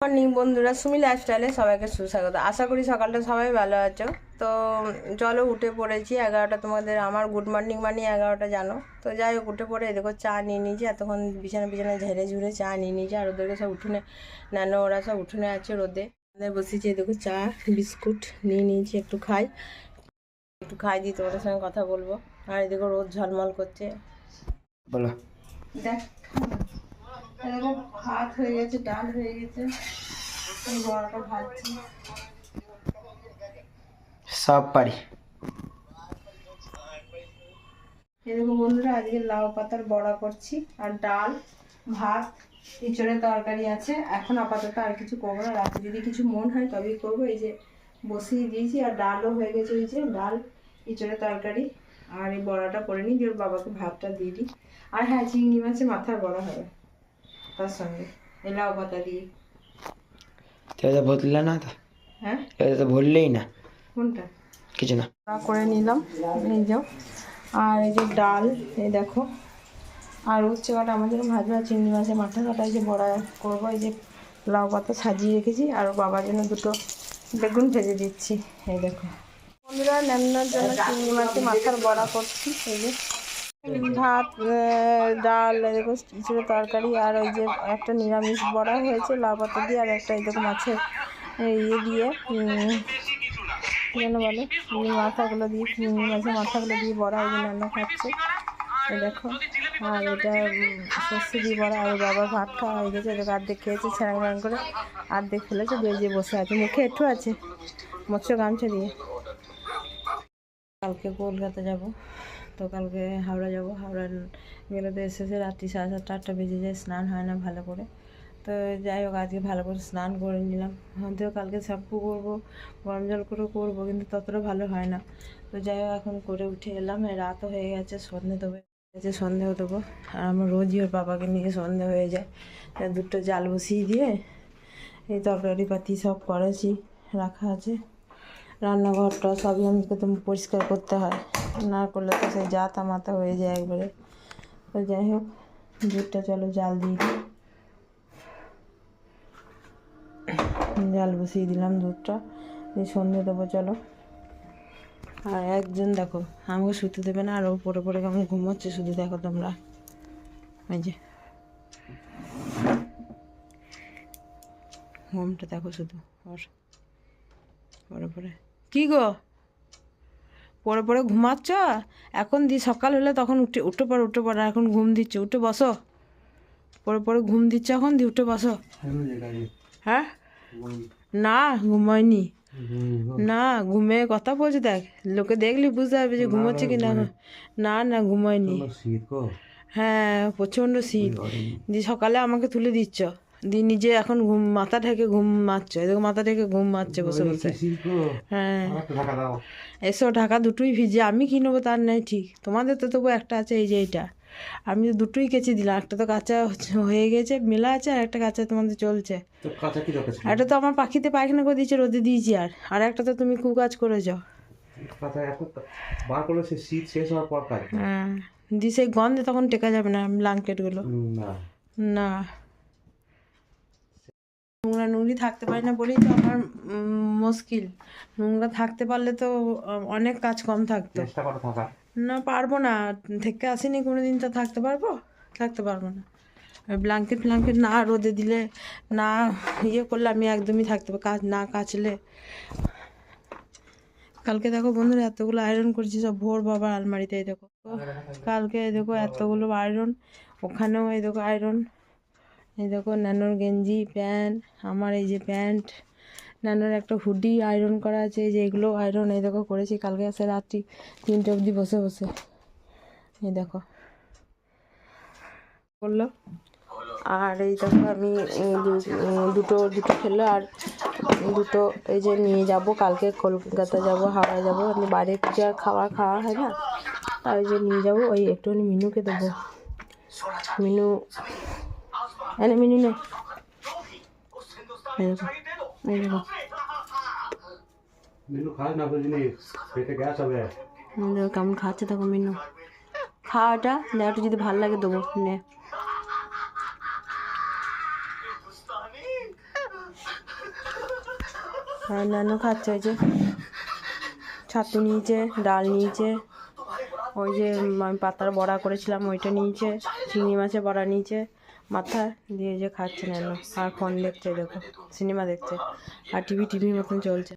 Morning বন্ধুরা, সুমি লাইফস্টাইলে সবাইকে সুস্বাগত। আশা করি সকালটা সবাই ভালো আছো। তো চলো, উঠে পড়েছি 11টা। তোমাদের আমার গুড মর্নিং মানে 11টা, জানো তো। যাই হোক, উঠে পড়ে দেখো চা নিয়ে নিয়েছি। এতক্ষণ বিছানা বিছানা ঝেড়ে ঝুড়ে চা নিয়ে নিয়েছি। আর ওদেরকে সব উঠোনে, নানো ওরা সব উঠোনে আছে রোদে। ওদের বসেছি, দেখো চা বিস্কুট নিয়ে নিয়েছি, একটু খাই দিয়ে তোমাদের সঙ্গে কথা বলবো। আর এদিকে রোদ ঝলমল করছে, বলো। দেখ এরকম ভাত হয়ে গেছে, ডাল হয়ে গেছে, বড়াটা ভাজছি। সব পারি। এরকম বন্ধুরা, আজকে লাউ পাতার বড়া করছি, আর ডাল ভাত ইঁচড়ের তরকারি আছে। এখন আপাতত আর কিছু করবো না, রাতে যদি কিছু মন হয় তবেই করবো। এই যে বসিয়ে দিয়েছি, আর ডালও হয়ে গেছে। ওই যে ডাল, ইঁচড়ের তরকারি, আর এই বড়াটা করে নিই, দিয়ে ওর বাবাকে ভাতটা দিয়ে দিই। আর হ্যাঁ, চিংড়ি মাছের মাথার বড়া হবে তার সঙ্গে, এই লাউ পাতা দিয়ে। তো ভরলে না তো? হ্যাঁ, তো ভরলেই না। কোনটা? কিছু না। করে নিলাম, এই যাও। আর এই যে ডাল, এই দেখো। আর উচ্ছে কাটা আমার জন্য ভাজা, চিংড়ি মাছের মাথা কাটা, এই যে বড়া করবো। এই যে লাউ পাতা সাজিয়ে রেখেছি, আর বাবার জন্য দুটো বেগুন ভেজে দিচ্ছি। এই দেখো বন্ধুরা, ন্যান্নার জন্য চিংড়ি মাছের মাথার বড়া করছি। এই যে ভাত, ডাল, দেখো ইঁচড়ের তরকারি, আর ওই যে একটা নিরামিষ বড়া হয়েছে লাউ পাতা দিয়ে, আর একটা এই দেখো মাছের ইয়ে দিয়ে যেন বলে মাথাগুলো দিয়ে, চিংড়ি মাছের মাথাগুলো দিয়ে বড়া, এই যে রান্না খাচ্ছে। এই দেখো, আর এটা সর্ষে দিয়ে বড়া। আর বাবার ভাত খাওয়া হয়ে গেছে, এদের অর্ধেক খেয়েছে ছ্যাঁড়াং করে, অর্ধেক ফেলেছে, বেরিয়ে বসে আছে, মুখে একটু আছে, মৎস্য গামছা দিয়ে। কালকে কলকাতা যাব, তো কালকে হাওড়া যাব। হাওড়া গেলে তো এসেছে রাত্রি 7:30 8টা বেজে যায়, স্নান হয় না ভালো করে। তো যাই হোক, আজকে ভালো করে স্নান করে নিলাম। হয়তো কালকে শ্যাম্পু করবো, গরম জল করে করবো, কিন্তু ততটা ভালো হয় না। তো যাই হোক, এখন করে উঠে এলাম। রাতও হয়ে গেছে, সন্ধে দেবো, সন্ধেও দেবো। আর আমার রোজই ওর বাবাকে নিয়ে সন্ধে হয়ে যায়। দুটো জাল বসিয়ে দিয়ে এই তরকারি পাতি সব করেছি, রাখা আছে। রান্নাঘরটা সবই আমাকে তো পরিষ্কার করতে হয়, না করলে তো সেই জাতা মাতা হয়ে যায় একবারে। তো যাই হোক, দুধটা চলো জাল দিয়ে দিই। জাল বসিয়ে দিলাম, দুধটা দিয়ে সন্ধে দেবো চলো। আর একজন দেখো আমাকে শুতে দেবে না, আর ও পরে পরে কেমন ঘুমোচ্ছে শুধু দেখো তোমরা। এই যে ঘুমটা দেখো শুধু ওর, পরে পরে কী গো, পরে পরে ঘুমাচ্ছ এখন? সকাল হলে তখন উঠে পড়ো, এখন ঘুম দিচ্ছে, উঠে বসো। পরে পরে ঘুম দিচ্ছে এখন, দিয়ে উঠে বসো। হ্যাঁ, না ঘুমায়নি, না ঘুমিয়ে কথা বলছে। দেখ, লোকে দেখলি বুঝতে পারবে যে ঘুমোচ্ছে কি না। না না ঘুমায়নি। হ্যাঁ, প্রচণ্ড শীত। দিয়ে সকালে আমাকে তুলে দিচ্ছ, দিয়ে নিজে এখন মাথা ঢেকে ঘুম মারছ। এদিকে মাথা ঢেকে ঘুম মারছে বসে বসে। হ্যাঁ, এসো, ঢাকা দুটোই ভিজে, আমি কি নেবো তার নেই ঠিক। তোমাদের তো তবু একটা আছে, এই যে এইটা। আমি তো দুটোই কেচে দিলাম, একটা তো কাঁচা হয়ে গেছে, মেলা আছে, আর একটা কাঁচা তোমাদের চলছে। একটা তো আমার পাখিতে পায়খানা করে দিয়েছে, রোদে দিয়েছি। আর একটা তো তুমি খুব কাজ করেছ। হ্যাঁ, দিয়ে সেই গন্ধে তখন টেকা যাবে না ব্ল্যাঙ্কেটগুলো। না, নোংরা নোংরি থাকতে পারি না বলেই তো আমার মুশকিল। নোংরা থাকতে পারলে তো অনেক কাজ কম থাকতো। না, পারবো না, থেকে আসিনি কোনো দিন, তো থাকতে পারবো না। ব্ল্যাঙ্কেট ফ্ল্যাঙ্কেট না রোদে দিলে, না ইয়ে করলে আমি একদমই থাকতে পারবো, কাজ না কাচলে। কালকে দেখো বন্ধুরা, এতগুলো আয়রন করেছি সব ভোর বাবার আলমারিতে। এই দেখো, কালকে দেখো এতগুলো আয়রন, ওখানেও এই দেখো আয়রন। এই দেখো নানোর গেঞ্জি প্যান্ট, আমার এই যে প্যান্ট, নানোর একটা হুডি আয়রন করা আছে। এই যে এগুলো আয়রন, এই দেখো করেছি কালকে আসে রাত্রি 3টে অবধি বসে বসে। এই দেখো করলো। আর এই দেখো আমি দুটো খেলো, আর দুটো এই যে নিয়ে যাব কালকে কলকাতা যাব, হাওড়া যাব। আমি বাইরে কিছু আর খাওয়া হয় না, আর ওই যে নিয়ে যাবো। ওই একটুখানি মিনুকে দেবো, মিনু এনে, মিনু নে, কেমন খাচ্ছে দেখো মিনু। খাওয়াটা একটু যদি ভালো লাগে দেবো নে। আর নানু খাচ্ছে, ওই যে ছাতু নিয়েছে, ডাল নিয়েছে, ওই যে আমি পাতার বড়া করেছিলাম ওইটা নিয়েছে, চিংড়ি মাছের বড়া নিয়েছে মাথা দিয়ে, যে খাচ্ছে নানু। আর ফোন দেখছে, দেখো সিনেমা দেখছে, আর টিভি মতন চলছে।